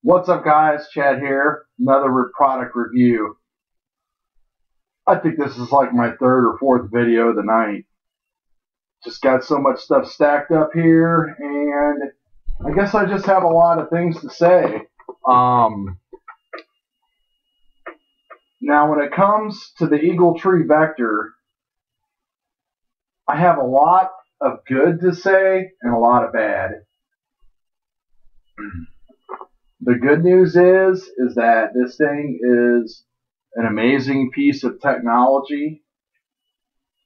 What's up, guys? Chad here. Another product review. I think this is like my third or fourth video of the night. Just got so much stuff stacked up here, and I guess I just have a lot of things to say. Now, when it comes to the Eagle Tree Vector, I have a lot of good to say and a lot of bad. The good news is that this thing is an amazing piece of technology.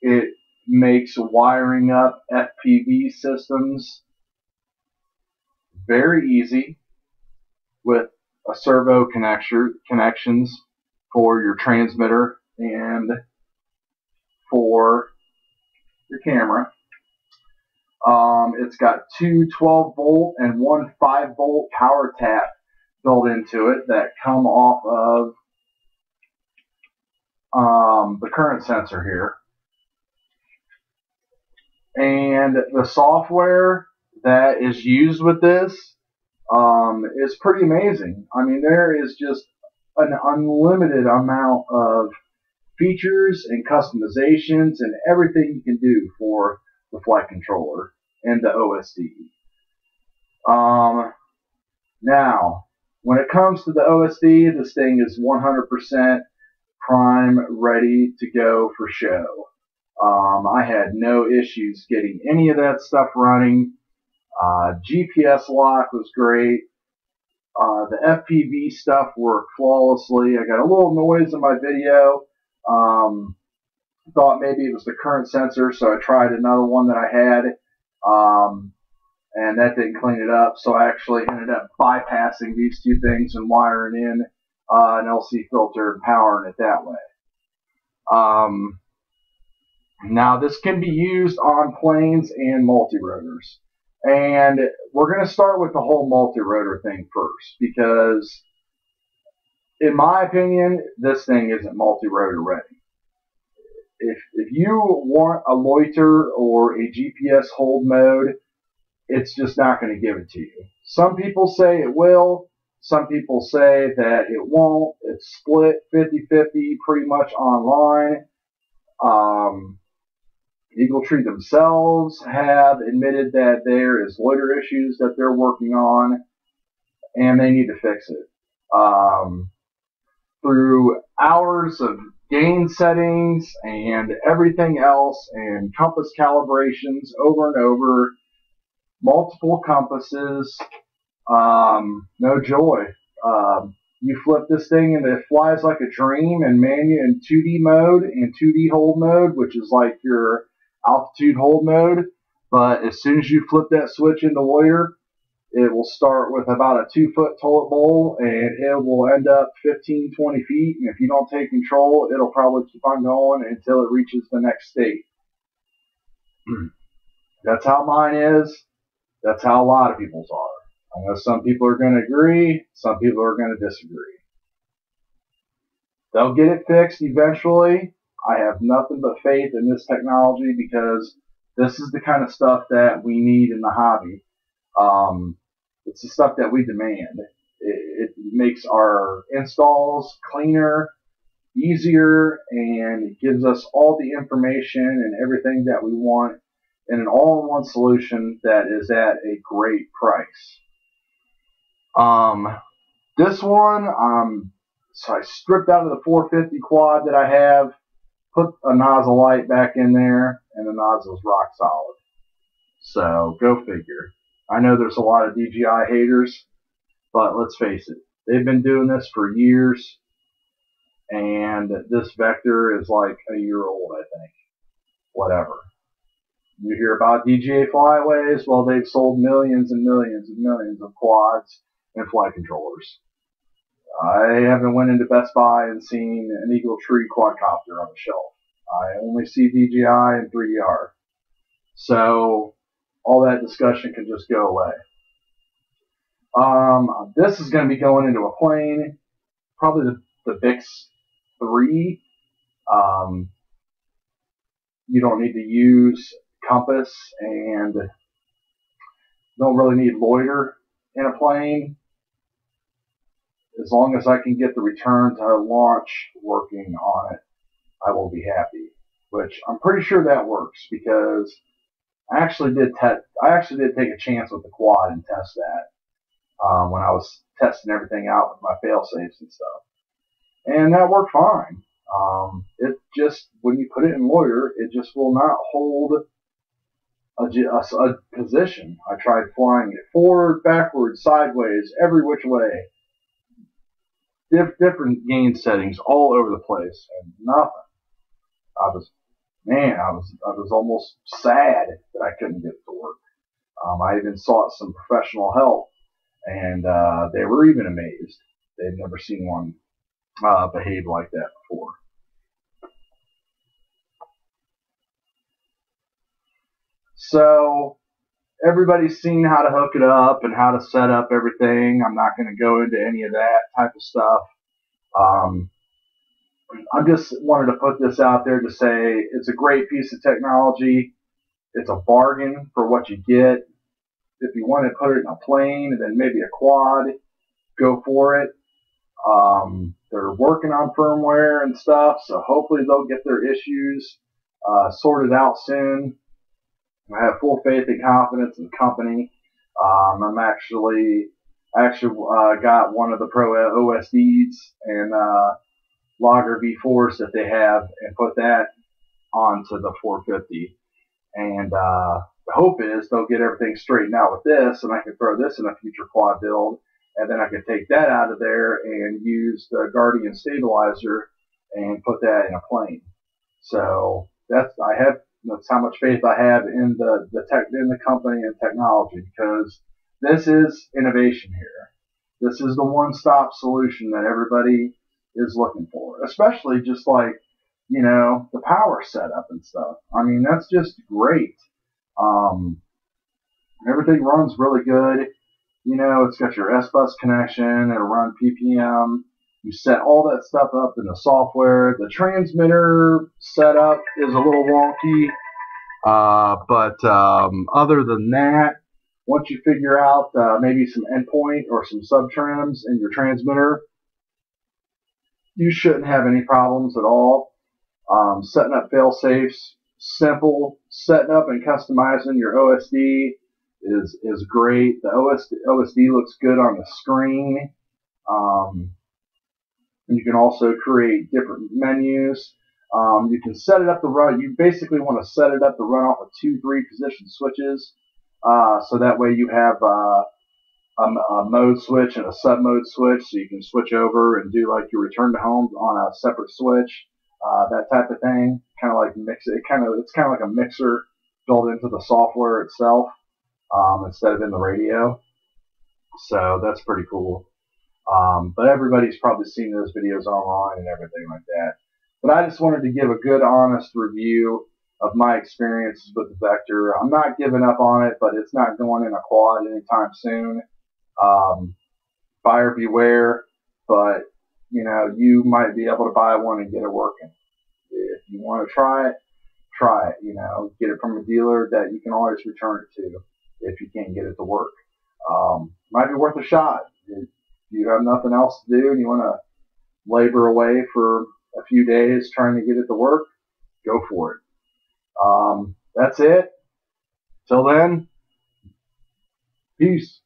It makes wiring up FPV systems very easy with a servo connections for your transmitter and for your camera. It's got two 12-volt and one 5-volt power tap built into it that come off of the current sensor here. And the software that is used with this is pretty amazing. I mean, there is just an unlimited amount of features and customizations and everything you can do for the flight controller and the OSD. Now, when it comes to the OSD, this thing is 100% prime, ready to go for show. I had no issues getting any of that stuff running. GPS lock was great. The FPV stuff worked flawlessly. I got a little noise in my video. Thought maybe it was the current sensor, so I tried another one that I had, and that didn't clean it up. So I actually ended up bypassing these two things and wiring in an LC filter and powering it that way. Now, this can be used on planes and multirotors. And we're going to start with the whole multirotor thing first, because in my opinion, this thing isn't multirotor ready. If you want a loiter or a GPS hold mode, it's just not going to give it to you. Some people say it will. Some people say that it won't. It's split 50-50 pretty much online. Eagle Tree themselves have admitted that there is loiter issues that they're working on, and they need to fix it. Through hours of gain settings and everything else, and compass calibrations over and over, multiple compasses, no joy. You flip this thing and it flies like a dream in 2D mode and 2D hold mode, which is like your altitude hold mode. But as soon as you flip that switch into loiter, it will start with about a 2-foot toilet bowl, and it will end up 15-20 feet. And if you don't take control, it'll probably keep on going until it reaches the next state. That's how mine is. That's how a lot of people's are. I know some people are going to agree, some people are going to disagree. They'll get it fixed eventually. I have nothing but faith in this technology, because this is the kind of stuff that we need in the hobby. It's the stuff that we demand. It makes our installs cleaner, easier, and it gives us all the information and everything that we want in an all-in-one solution that is at a great price. This one, so I stripped out of the 450 quad that I have, put a nozzle light back in there, and the nozzle's rock solid. So, go figure. I know there's a lot of DJI haters, but let's face it, they've been doing this for years, and this Vector is like a year old, I think. Whatever. You hear about DJI flyways, well, they've sold millions and millions and millions of quads and flight controllers. I haven't went into Best Buy and seen an Eagle Tree quadcopter on the shelf. I only see DJI and 3DR. So all that discussion can just go away. This is going to be going into a plane, probably the Bix 3. You don't need to use compass, and don't really need loiter in a plane. as long as I can get the return to launch working on it, I will be happy. Which I'm pretty sure that works, because I actually did take a chance with the quad and test that when I was testing everything out with my fail safes and stuff, and that worked fine. It just, when you put it in loiter, it just will not hold a position. I tried flying it forward, backwards, sideways, every which way. Different gain settings all over the place, and nothing. I was almost sad that I couldn't get it to work. I even sought some professional help, and they were even amazed. They'd never seen one behave like that before. So everybody's seen how to hook it up and how to set up everything. I'm not going to go into any of that type of stuff. I just wanted to put this out there to say it's a great piece of technology. It's a bargain for what you get. If you want to put it in a plane and then maybe a quad, go for it. They're working on firmware and stuff, so hopefully they'll get their issues sorted out soon. I have full faith and confidence in the company. I actually got one of the Pro OSDs and Logger V4s that they have, and put that onto the 450. And the hope is they'll get everything straightened out with this, and I can throw this in a future quad build, and then I can take that out of there and use the Guardian stabilizer and put that in a plane. So that's how much faith I have in the company and technology, because this is innovation here. This is the one-stop solution that everybody is looking for, especially just like, the power setup and stuff. I mean, that's just great. Everything runs really good. It's got your S-Bus connection. It'll run PPM. You set all that stuff up in the software. The transmitter setup is a little wonky. But other than that, once you figure out maybe some endpoint or some sub-trims in your transmitter, you shouldn't have any problems at all. Setting up fail-safes, simple. Setting up and customizing your OSD is great. The OSD looks good on the screen. And you can also create different menus. You can set it up to run. You basically want to set it up to run off of 2-3 position switches, so that way you have a mode switch and a sub mode switch, so you can switch over and do like your return to home on a separate switch, that type of thing. Kind of like it's kind of like a mixer built into the software itself, instead of in the radio. So that's pretty cool. But everybody's probably seen those videos online and everything like that. But I just wanted to give a good, honest review of my experiences with the Vector. I'm not giving up on it, but it's not going in a quad anytime soon. Buyer beware, but you might be able to buy one and get it working. If you want to try it, try it. Get it from a dealer that you can always return it to if you can't get it to work. Might be worth a shot. If you have nothing else to do and you want to labor away for a few days trying to get it to work, go for it. That's it. Till then, peace.